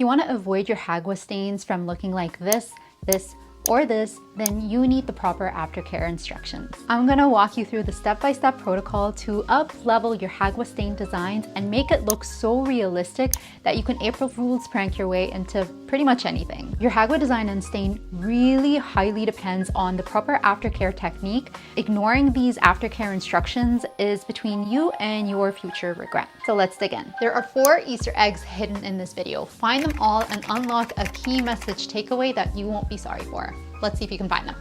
you want to avoid your Jagua stains from looking like this, or this, then you need the proper aftercare instructions. I'm gonna walk you through the step-by-step protocol to up-level your Jagua stain designs and make it look so realistic that you can April Fool's prank your way into pretty much anything. Your Jagua design and stain really highly depends on the proper aftercare technique. Ignoring these aftercare instructions is between you and your future regret. So let's dig in. There are 4 Easter eggs hidden in this video. Find them all and unlock a key message takeaway that you won't be sorry for. Let's see if you can find them.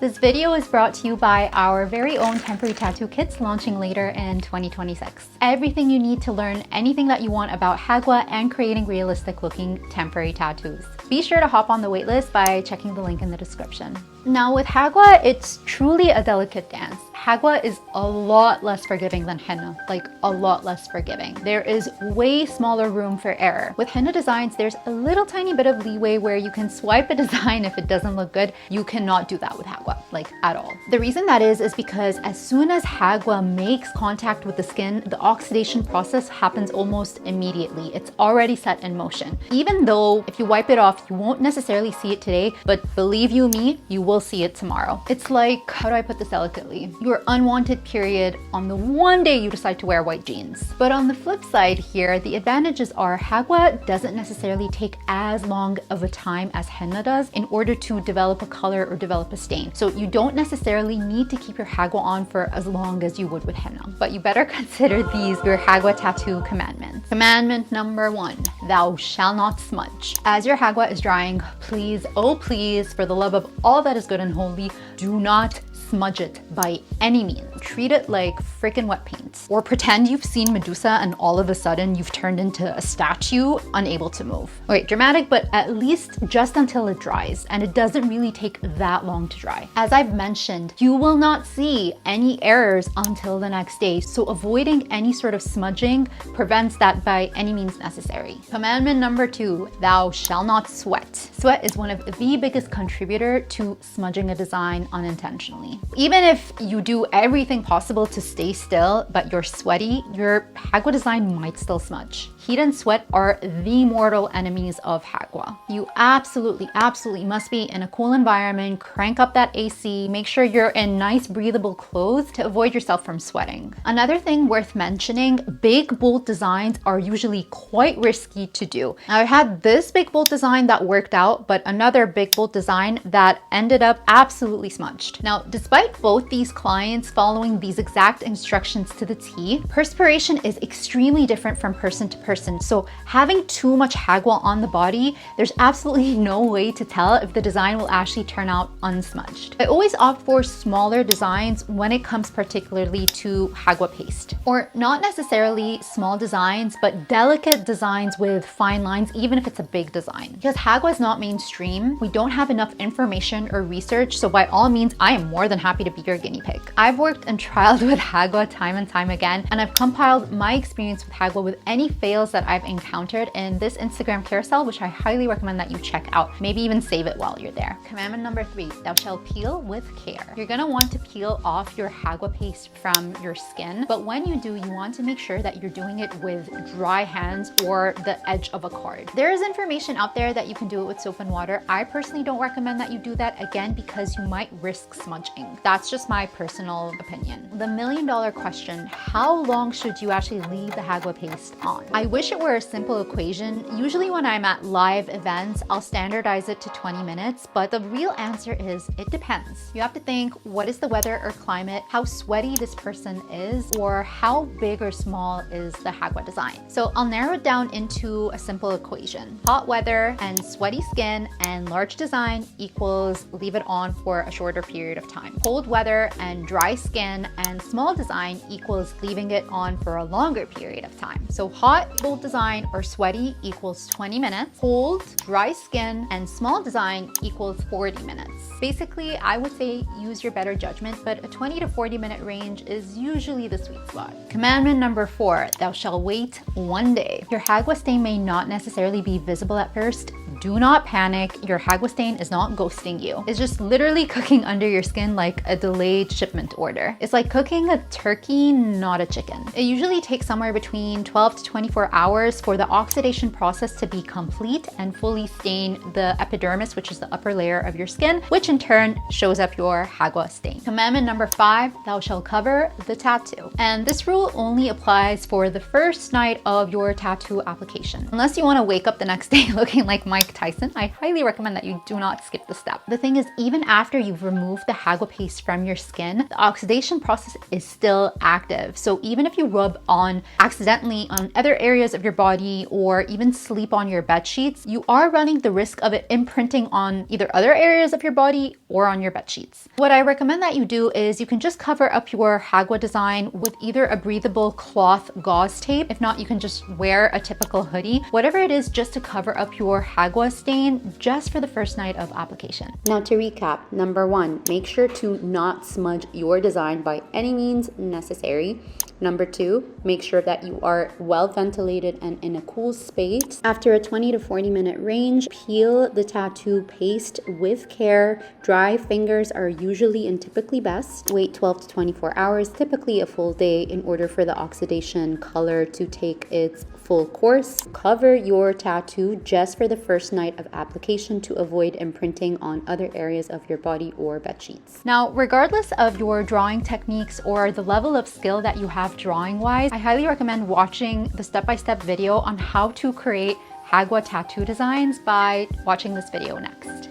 This video is brought to you by our very own temporary tattoo kits launching later in 2026. Everything you need to learn anything that you want about Jagua and creating realistic looking temporary tattoos. Be sure to hop on the waitlist by checking the link in the description. Now with Jagua, it's truly a delicate dance. Jagua is a lot less forgiving than henna, like a lot less forgiving. There is way smaller room for error. With henna designs, there's a little tiny bit of leeway where you can swipe a design if it doesn't look good. You cannot do that with Jagua, like at all. The reason that is because as soon as Jagua makes contact with the skin, the oxidation process happens almost immediately. It's already set in motion. Even though if you wipe it off, you won't necessarily see it today, but believe you me, you will see it tomorrow. It's like, how do I put this delicately? Your unwanted period on the one day you decide to wear white jeans. But on the flip side here, the advantages are Jagua doesn't necessarily take as long of a time as henna does in order to develop a color or develop a stain. So you don't necessarily need to keep your Jagua on for as long as you would with henna. But you better consider these your Jagua tattoo commandments. Commandment number 1, thou shalt not smudge. As your Jagua is drying, please, oh please, for the love of all that is good and holy, do not smudge it by any means. Treat it like freaking wet paint. Or pretend you've seen Medusa and all of a sudden you've turned into a statue, unable to move. Wait, dramatic, but at least just until it dries, and it doesn't really take that long to dry. As I've mentioned, you will not see any errors until the next day, so avoiding any sort of smudging prevents that by any means necessary. Commandment number 2, thou shalt not sweat. Sweat is one of the biggest contributor to smudging a design unintentionally. Even if you do everything possible to stay still, but you're sweaty, your Jagua design might still smudge. Heat and sweat are the mortal enemies of Jagua. You absolutely must be in a cool environment, crank up that AC, make sure you're in nice breathable clothes to avoid yourself from sweating. Another thing worth mentioning, big bold designs are usually quite risky to do. Now, I had this big bold design that worked out, but another big bold design that ended up absolutely smudged. Now, despite both these clients following these exact instructions to the T, perspiration is extremely different from person to person. So having too much Jagua on the body, there's absolutely no way to tell if the design will actually turn out unsmudged. I always opt for smaller designs when it comes particularly to Jagua paste. Or not necessarily small designs, but delicate designs with fine lines, even if it's a big design. Because Jagua is not mainstream, we don't have enough information or research, so by all means, I am more than happy to be your guinea pig. I've worked and trialed with Jagua time and time again, and I've compiled my experience with Jagua with any fails that I've encountered in this Instagram carousel, which I highly recommend that you check out. Maybe even save it while you're there. Commandment number 3, thou shalt peel with care. You're gonna want to peel off your Jagua paste from your skin, but when you do, you want to make sure that you're doing it with dry hands or the edge of a card. There is information out there that you can do it with soap and water. I personally don't recommend that you do that, again, because you might risk smudging. That's just my personal opinion. The million-dollar question, how long should you actually leave the Jagua paste on? I wish it were a simple equation. Usually when I'm at live events, I'll standardize it to 20 minutes, but the real answer is it depends. You have to think, what is the weather or climate, how sweaty this person is, or how big or small is the Jagua design. So I'll narrow it down into a simple equation. Hot weather and sweaty skin and large design equals leave it on for a shorter period of time. Cold weather and dry skin and small design equals leaving it on for a longer period of time. So hot, bold design or sweaty equals 20 minutes. Cold, dry skin, and small design equals 40 minutes. Basically, I would say use your better judgment, but a 20 to 40 minute range is usually the sweet spot. Commandment number 4, thou shalt wait 1 day. Your Jagua stain may not necessarily be visible at first. Do not panic. Your Jagua stain is not ghosting you. It's just literally cooking under your skin like a delayed shipment order. It's like cooking a turkey, not a chicken. It usually takes somewhere between 12 to 24 24 hours for the oxidation process to be complete and fully stain the epidermis, which is the upper layer of your skin, which in turn shows up your Jagua stain. Commandment number 5, thou shalt cover the tattoo. And this rule only applies for the first night of your tattoo application. Unless you want to wake up the next day looking like Mike Tyson, I highly recommend that you do not skip the step. The thing is, even after you've removed the Jagua paste from your skin, the oxidation process is still active. So even if you rub on accidentally on other areas of your body or even sleep on your bed sheets, you are running the risk of it imprinting on either other areas of your body or on your bed sheets. What I recommend that you do is you can just cover up your Jagua design with either a breathable cloth gauze tape. If not, you can just wear a typical hoodie, whatever it is, just to cover up your Jagua stain just for the first night of application. Now to recap, number 1, make sure to not smudge your design by any means necessary. Number 2, make sure that you are well ventilated and in a cool space. After a 20 to 40 minute range, peel the tattoo paste with care. Dry fingers are usually and typically best. Wait 12 to 24 hours, typically a full day, in order for the oxidation color to take its full course. Cover your tattoo just for the first night of application to avoid imprinting on other areas of your body or bed sheets. Now, regardless of your drawing techniques or the level of skill that you have drawing wise, I highly recommend watching the step-by-step video on how to create Jagua tattoo designs by watching this video next.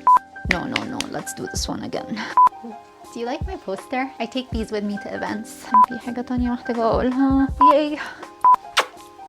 No, let's do this one again. Do you like my poster? I take these with me to events. Yay!